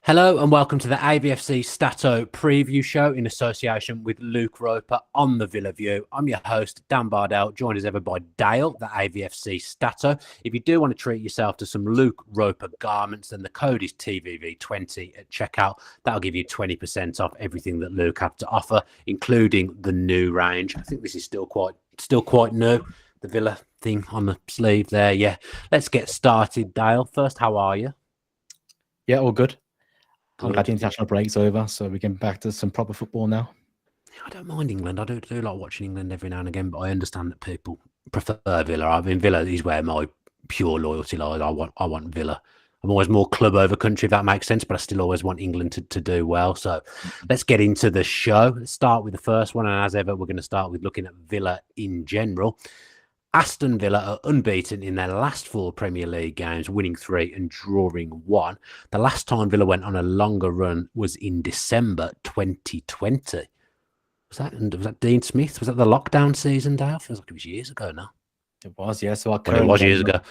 Hello and welcome to the AVFC STATTO preview show in association with Luke Roper on the Villa View. I'm your host, Dan Bardell, joined as ever by Dale, the AVFC STATTO. If you do want to treat yourself to some Luke Roper garments, then the code is TVV20 at checkout. That'll give you 20% off everything that Luke had to offer, including the new range. I think this is still quite new. The Villa thing on the sleeve there. Yeah, let's get started, Dale. First, how are you? Yeah, all good. I'm glad the international break's over, so we get back to some proper football now. I don't mind England. I do like watching England every now and again, but I understand that people prefer Villa. I mean, Villa is where my pure loyalty lies. I want Villa. I'm always more club over country, if that makes sense, but I still always want England to do well. So let's get into the show. Let's start with the first one, and as ever, we're going to start with looking at Villa in general. Aston Villa are unbeaten in their last 4 Premier League games, winning 3 and drawing 1. The last time Villa went on a longer run was in December 2020. Was that Dean Smith? Was that the lockdown season, Dale? Feels like it was years ago now. It was, yeah. So it was years ago.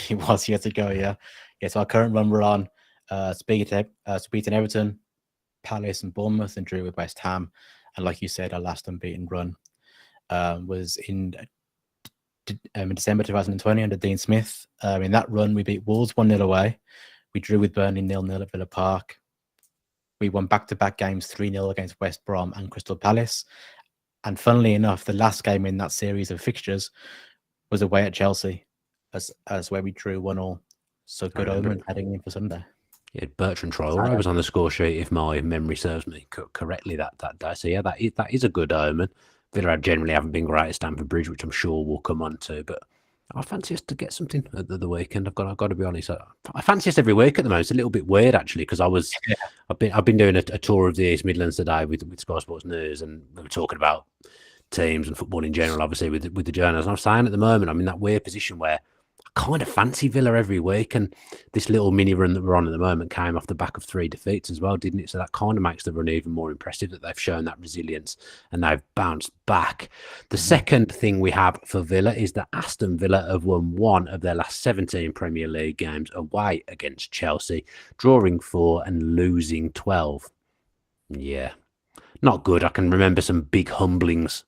It was years ago, yeah. Yeah, so our current run we're on, beating Everton, Palace and Bournemouth, and drew with West Ham. And like you said, our last unbeaten run was in December 2020 under Dean Smith. In that run, we beat Wolves 1-0 away. We drew with Burnley 0-0 at Villa Park. We won back-to-back games 3-0 against West Brom and Crystal Palace. And funnily enough, the last game in that series of fixtures was away at Chelsea, as where we drew 1-1. So good omen heading in for Sunday. Yeah, Bertrand Traore was on the score sheet, if my memory serves me correctly that day. So yeah, that is a good omen. Villa generally haven't been great at Stamford Bridge, which I'm sure we'll come on to, but I fancy us to get something at the weekend. I've got to be honest. I fancy us every week at the moment. It's a little bit weird actually, because I've been doing a tour of the East Midlands today with Sky Sports News, and we were talking about teams and football in general, obviously with the journalists. And I'm saying at the moment, I'm in that weird position where I kind of fancy Villa every week, and this little mini run that we're on at the moment came off the back of 3 defeats as well, didn't it? So that kind of makes the run even more impressive, that they've shown that resilience and they've bounced back. The second thing we have for Villa is that Aston Villa have won 1 of their last 17 Premier League games away against Chelsea, drawing 4 and losing 12. Yeah, not good. I can remember some big humblings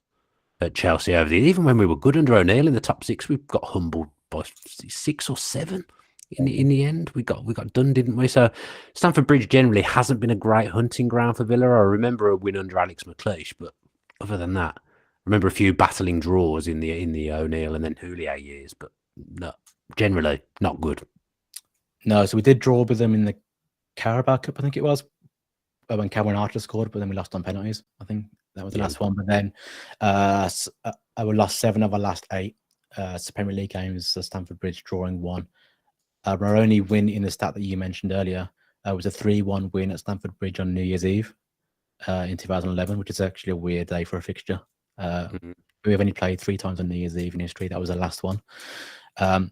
at Chelsea over the years. Even when we were good under O'Neill in the top 6, we got humbled by 6 or 7 in the end. We got done, didn't we? So Stamford Bridge generally hasn't been a great hunting ground for Villa. I remember a win under Alex McLeish, but other than that, I remember a few battling draws in the O'Neill and then Houllier years, but no, generally not good. No, so we did draw with them in the Carabao Cup, I think it was, when Cameron Archer scored, but then we lost on penalties. I think that was the last one. But then we lost 7 of our last 8 Premier League games, Stamford Bridge drawing 1. Our only win in the stat that you mentioned earlier was a 3-1 win at Stamford Bridge on New Year's Eve in 2011, which is actually a weird day for a fixture. We've only played 3 times on New Year's Eve in history. That was the last one. So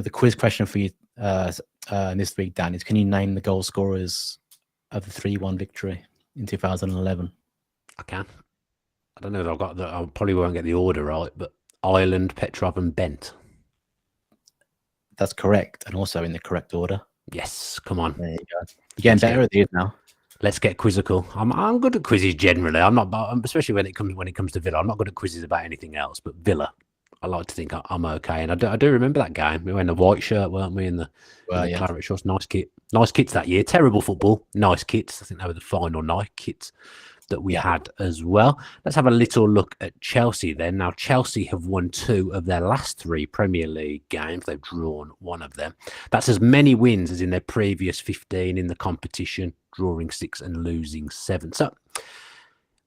the quiz question for you this week, Dan, is: can you name the goal scorers of the 3-1 victory in 2011? I can. I don't know if I've got I probably won't get the order right, but Ireland, Petrov and Bent. That's correct, and also in the correct order. Yes, come on. There you go. You're getting better at these now. Let's get quizzical. I'm good at quizzes generally. I'm not, especially when it comes to Villa. I'm not good at quizzes about anything else, but Villa, I like to think I'm okay. And I do remember that game. We were in the white shirt, weren't we? In the claret shorts. Nice kits that year. Terrible football. Nice kits. I think they were the final night kits that we had as well. Let's have a little look at Chelsea then. Now, Chelsea have won 2 of their last 3 Premier League games. They've drawn 1 of them. That's as many wins as in their previous 15 in the competition, drawing 6 and losing 7. So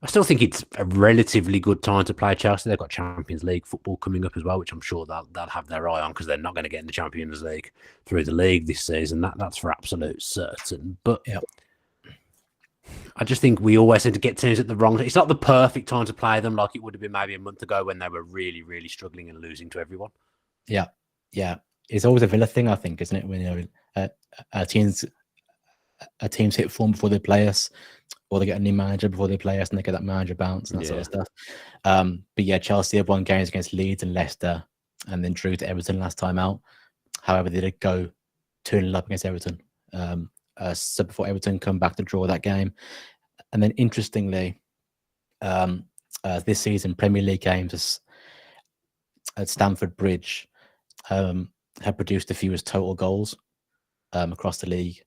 I still think it's a relatively good time to play Chelsea. They've got Champions League football coming up as well, which I'm sure they'll have their eye on, because they're not going to get in the Champions League through the league this season. That's for absolute certain. But I just think we always seem to get teams at the wrong time. It's not the perfect time to play them, like it would have been maybe a month ago when they were really, really struggling and losing to everyone. Yeah. It's always a Villa thing, I think, isn't it? When teams hit form before they play us, or they get a new manager before they play us, and they get that manager bounce and that sort of stuff. But yeah, Chelsea have won games against Leeds and Leicester, and then drew to Everton last time out. However, they did go 2-0 up against Everton So before Everton come back to draw that game. And then interestingly, this season, Premier League games at Stamford Bridge have produced the fewest total goals across the league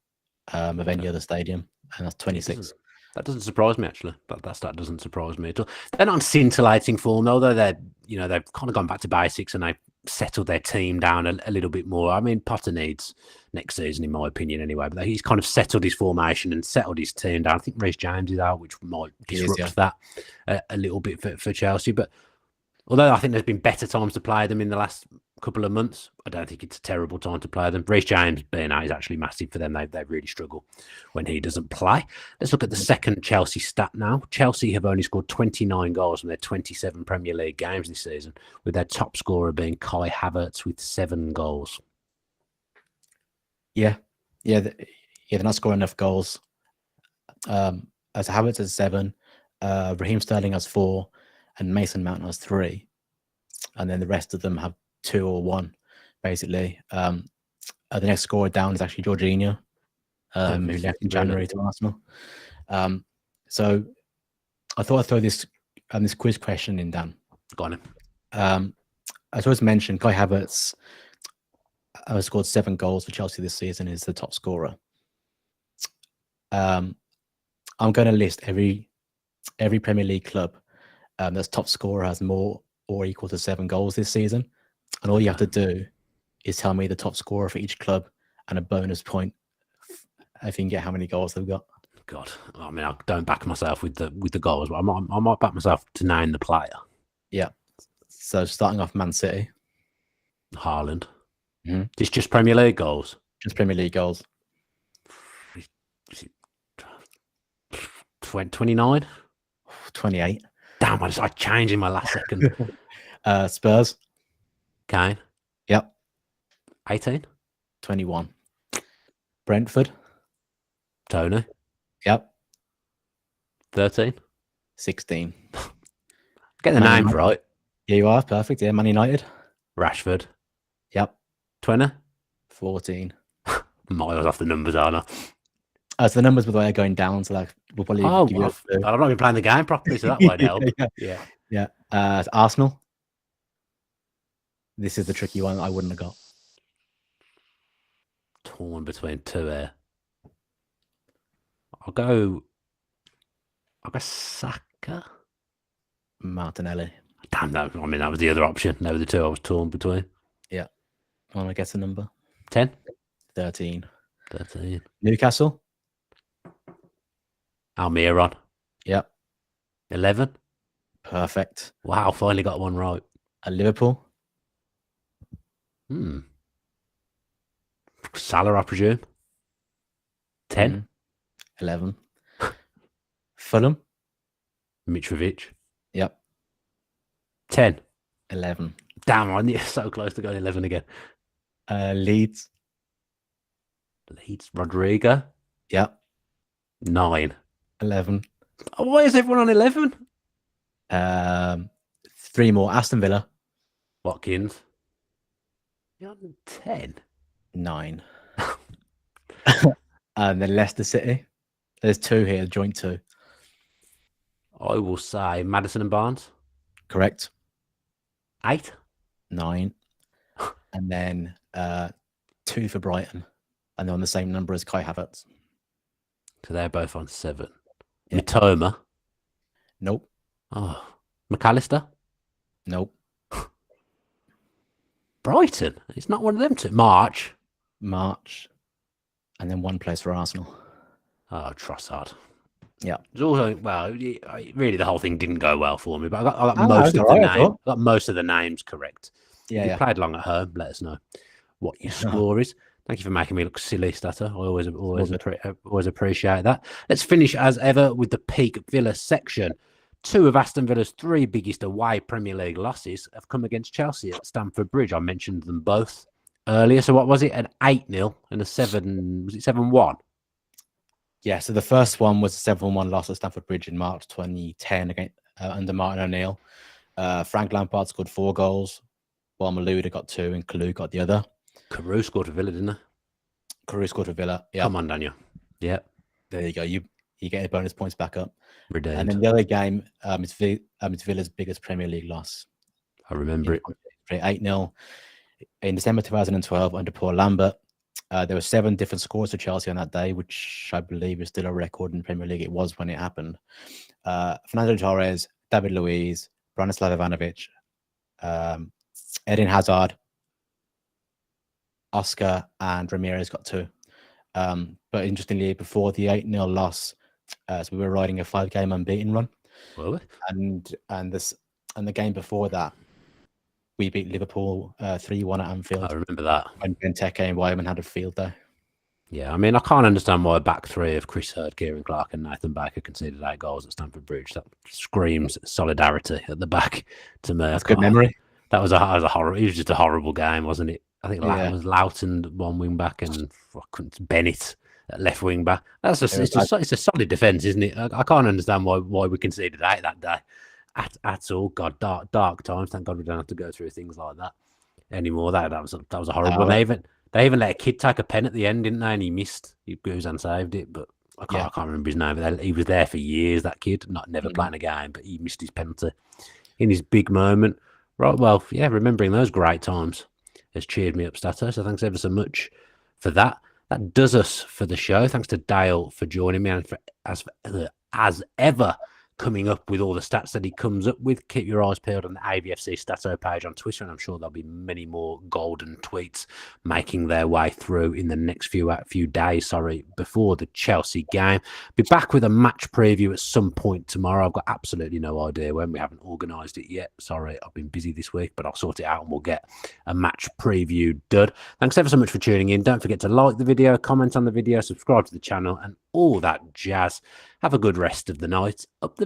of any other stadium, and that's 26. That doesn't surprise me, actually. That doesn't surprise me at all. They're not in scintillating form, though. They've kind of gone back to basics and they've settled their team down a little bit more. I mean, Potter needs next season, in my opinion, anyway. But he's kind of settled his formation and settled his team down. I think Reece James is out, which might disrupt that a little bit for Chelsea. But although I think there's been better times to play them in the last couple of months, I don't think it's a terrible time to play them. Reece James being out is actually massive for them. They really struggle when he doesn't play. Let's look at the second Chelsea stat now. Chelsea have only scored 29 goals from their 27 Premier League games this season, with their top scorer being Kai Havertz with 7 goals. Yeah, they're not scoring enough goals. As Havertz has 7, Raheem Sterling has 4, and Mason Mount has 3, and then the rest of them have 2 or 1, basically. The next scorer down is actually Jorginho, who left in January to Arsenal. So I thought I'd throw this quiz question in, Dan. Got him. As I was mentioned, Kai Havertz has scored 7 goals for Chelsea this season, is the top scorer. I'm going to list every Premier League club that's top scorer has more or equal to 7 goals this season. And all you have to do is tell me the top scorer for each club and a bonus point if you can get how many goals they've got. God, I mean, I don't back myself with the goals, but I might back myself to name the player. Yeah. So starting off, Man City. Haaland. Mm-hmm. It's just Premier League goals? Just Premier League goals. 29? 28. Damn, I changed in my last second. Spurs. Kane. Yep. 18. 21. Brentford. Tony. Yep. 13. 16. Get the names right. Yeah, you are. Perfect. Yeah, Man United. Rashford. Yep. 20. 14. Miles off the numbers, aren't I? So the numbers, by the way, are going down. So like, we'll probably give you I've not been playing the game properly, so that won't help. Yeah. Arsenal. This is the tricky one I wouldn't have got. Torn between 2 here. I'll go Saka. Martinelli. Damn, that was the other option. They were the 2 I was torn between. Yeah. Want to guess the number? 10. 13. 13. Newcastle. Almiron. Yep. 11. Perfect. Wow, finally got one right. Liverpool. Salah, I presume. 10. 11. Fulham. Mitrovic. Yep. 10. 11. Damn, I'm so close to going 11 again. Leeds. Rodrigo. Yep. 9. 11. Oh, why is everyone on 11? 3 more. Aston Villa. Watkins. You're on 10. 9. And then Leicester City. There's 2 here, joint 2. I will say Maddison and Barnes. Correct. 8. 9. And then 2 for Brighton. And they're on the same number as Kai Havertz. So they're both on 7. Yeah. Mitoma. Nope. Oh. McAllister. Nope. Brighton. It's not one of them 2. March. And then 1 place for Arsenal. Oh, Trossard. Yeah. It's also, well, really the whole thing didn't go well for me, but I got most of the names correct. Yeah. If you played along at home, let us know what your score is. Thank you for making me look silly, Statter. I always appreciate that. Let's finish as ever with the peak Villa section. 2 of Aston Villa's 3 biggest away Premier League losses have come against Chelsea at Stamford Bridge. I mentioned them both earlier. So what was it? An 8-0 and a 7-1? Yeah, so the first one was a 7-1 loss at Stamford Bridge in March 2010 against under Martin O'Neill. Frank Lampard scored 4 goals, while Malouda got 2 and Kalou got the other. Carew scored for Villa, didn't he? Carew scored for Villa. Yeah, Come on, Daniel. Yeah, there you go. You get the bonus points back up. And redeemed. then the other game, it's Villa's biggest Premier League loss. I remember it. 8-0 in December 2012 under Paul Lambert. There were 7 different scores for Chelsea on that day, which I believe is still a record in the Premier League. It was when it happened. Fernando Torres, David Luiz, Branislav Ivanovic, Eden Hazard, Oscar, and Ramirez got 2. But interestingly, before the 8-0 loss, so we were riding a 5-game unbeaten run. Were we? And the game before that, we beat Liverpool 3-1 at Anfield. I remember that. When Benteke and Wyman had a field day. Yeah, I mean, I can't understand why a back three of Chris Hurd, Kieran Clark, and Nathan Baker conceded 8 goals at Stamford Bridge. That screams solidarity at the back to me. That's good memory. That was a horrible. It was just a horrible game, wasn't it? I think Yeah. it was Loughton one wing back and Bennett at left wing back. It's a solid defence, isn't it? I can't understand why we conceded 8 that day at all. God, dark times. Thank God we don't have to go through things like that anymore. That was a horrible. They even let a kid take a pen at the end, didn't they? And he missed. Guzan saved it, but I can't remember his name. But he was there for years. That kid, never playing a game, but he missed his penalty in his big moment. Right. Well, yeah. Remembering those great times has cheered me up, Stato. So thanks ever so much for that. That does us for the show. Thanks to Dale for joining me and as ever coming up with all the stats that he comes up with. Keep your eyes peeled on the AVFC Stato page on Twitter, and I'm sure there'll be many more golden tweets making their way through in the next few days, before the Chelsea game. Be back with a match preview at some point tomorrow. I've got absolutely no idea when. We haven't organised it yet. Sorry, I've been busy this week, but I'll sort it out and we'll get a match preview done. Thanks ever so much for tuning in. Don't forget to like the video, comment on the video, subscribe to the channel, and all that jazz. Have a good rest of the night. Up the